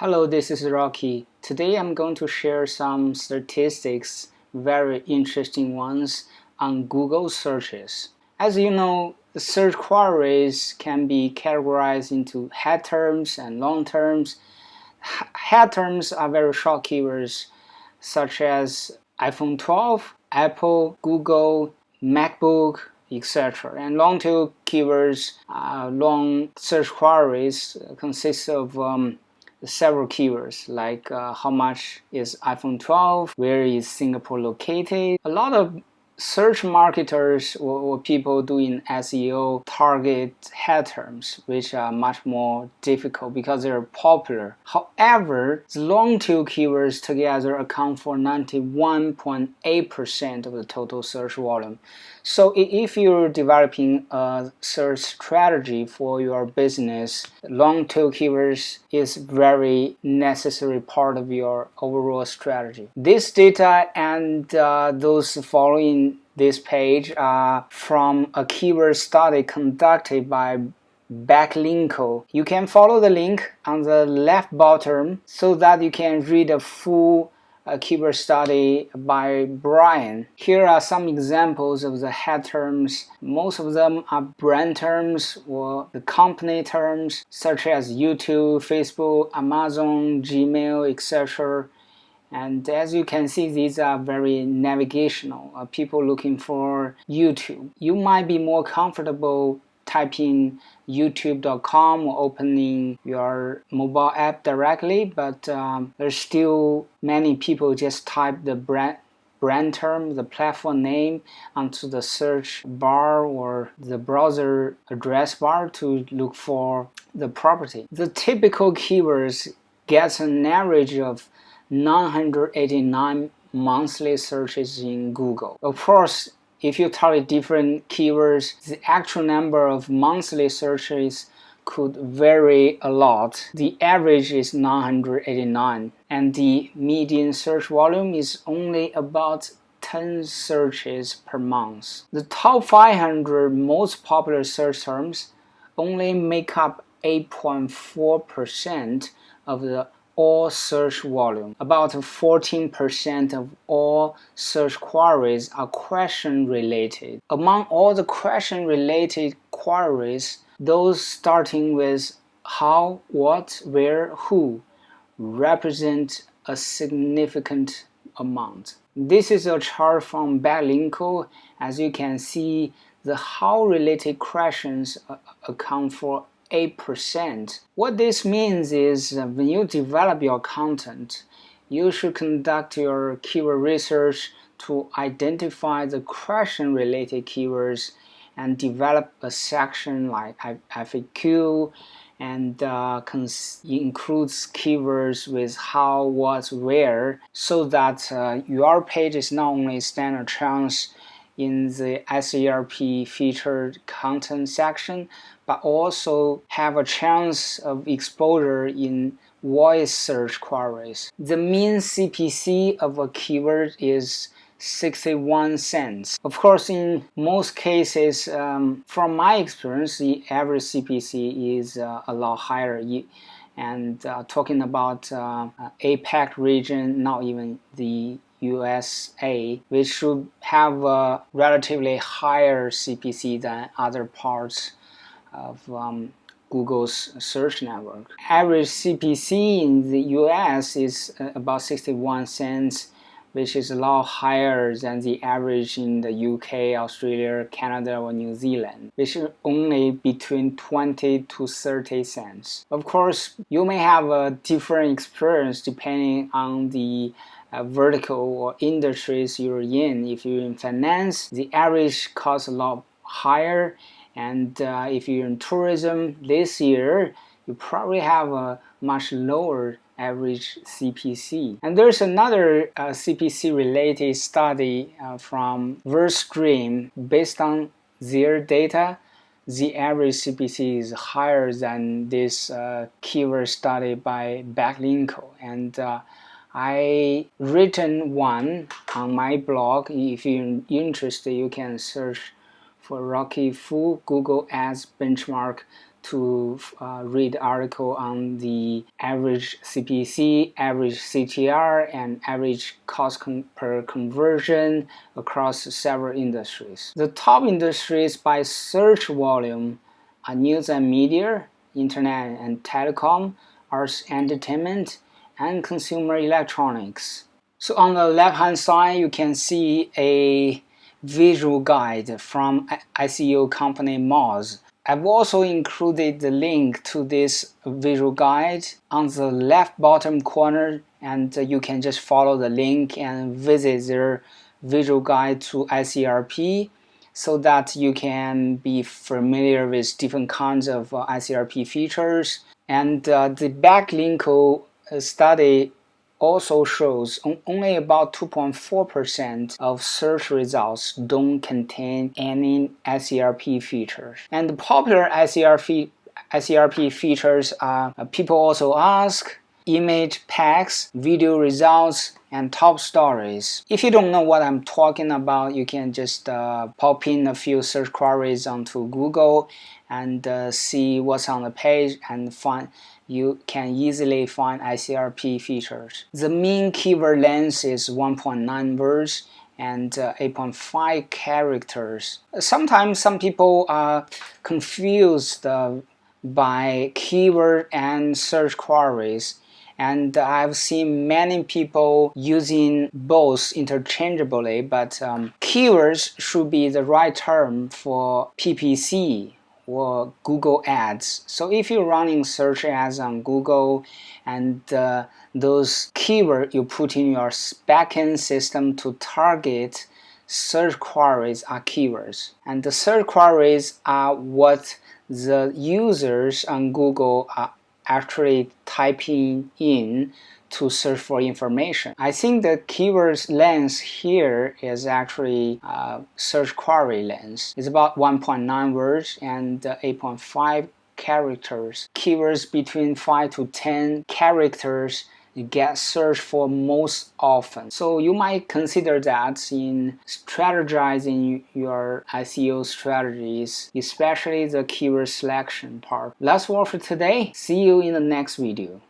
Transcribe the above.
Hello, this is Rocky. Today I'm going to share some statistics, very interesting ones, on Google searches. As you know, the search queries can be categorized into head terms and long terms. Head terms are very short keywords such as iPhone 12, Apple, Google, MacBook, etc. And long tail keywords, long search queries consist of several keywords like how much is iPhone 12, where is Singapore located. A lot of search marketers or people doing SEO target head terms, which are much more difficult because they're popular. However, the long tail keywords together account for 91.8% of the total search volume. So if you're developing a search strategy for your business, long tail keywords is very necessary part of your overall strategy. This data and those following this page are from a keyword study conducted by Backlinko. You can follow the link on the left bottom so that you can read a full keyword study by Brian. Here are some examples of the head terms. Most of them are brand terms or the company terms such as YouTube, Facebook, Amazon, Gmail, etc. And as you can see, these are very navigational. People looking for YouTube. You might be more comfortable typing youtube.com or opening your mobile app directly, but there's still many people just type the brand term, the platform name onto the search bar or the browser address bar to look for the property. The typical keywords gets an average of 989 monthly searches in Google. Of course, if you target different keywords, the actual number of monthly searches could vary a lot. The average is 989, and the median search volume is only about 10 searches per month. The top 500 most popular search terms only make up 8.4% of the all search volume. About 14% of all search queries are question related. Among all the question related queries, those starting with how, what, where, who represent a significant amount. This is a chart from Backlinko. As you can see, the how related questions account for 8%. What this means is when you develop your content, you should conduct your keyword research to identify the question related keywords and develop a section like FAQ and includes keywords with how, what, where, so that your page is not only stand a chance in the SERP featured content section, but also have a chance of exposure in voice search queries. The mean CPC of a keyword is 61 cents. Of course, in most cases, from my experience, the average CPC is a lot higher. And talking about APAC region, not even the USA, which should have a relatively higher CPC than other parts of Google's search network. Average CPC in the US is about 61 cents, which is a lot higher than the average in the UK, Australia, Canada, or New Zealand, which is only between 20 to 30 cents. Of course, you may have a different experience depending on the vertical or industries you're in. If you're in finance, the average costs a lot higher, and if you're in tourism this year, you probably have a much lower average CPC. And there's another CPC related study from VerStream. Based on their data, the average CPC is higher than this keyword study by Backlinko. And I written one on my blog. If you're interested, you can search for Rocky Full Google Ads Benchmark to read article on the average CPC, average CTR, and average cost per conversion across several industries. The top industries by search volume are news and media, internet and telecom, arts, entertainment, and consumer electronics. So on the left-hand side, you can see a visual guide from SEO company Moz. I've also included the link to this visual guide on the left bottom corner, and you can just follow the link and visit their visual guide to SERP so that you can be familiar with different kinds of SERP features. And the backlink study also shows only about 2.4% of search results don't contain any SERP features. And the popular SERP features are, people also ask, image packs, video results, and top stories. If you don't know what I'm talking about, you can just pop in a few search queries onto Google and see what's on the page and you can easily find SERP features. The mean keyword length is 1.9 words and 8.5 characters. Sometimes some people are confused by keyword and search queries, and I've seen many people using both interchangeably, but keywords should be the right term for PPC or Google Ads. So if you're running search ads on Google and those keywords you put in your backend system to target search queries are keywords. And the search queries are what the users on Google are actually typing in to search for information. I think the keywords length here is actually search query length. It's about 1.9 words and 8.5 characters. Keywords between 5 to 10 characters get searched for most often. So you might consider that in strategizing your SEO strategies, especially the keyword selection part. That's all for today. See you in the next video.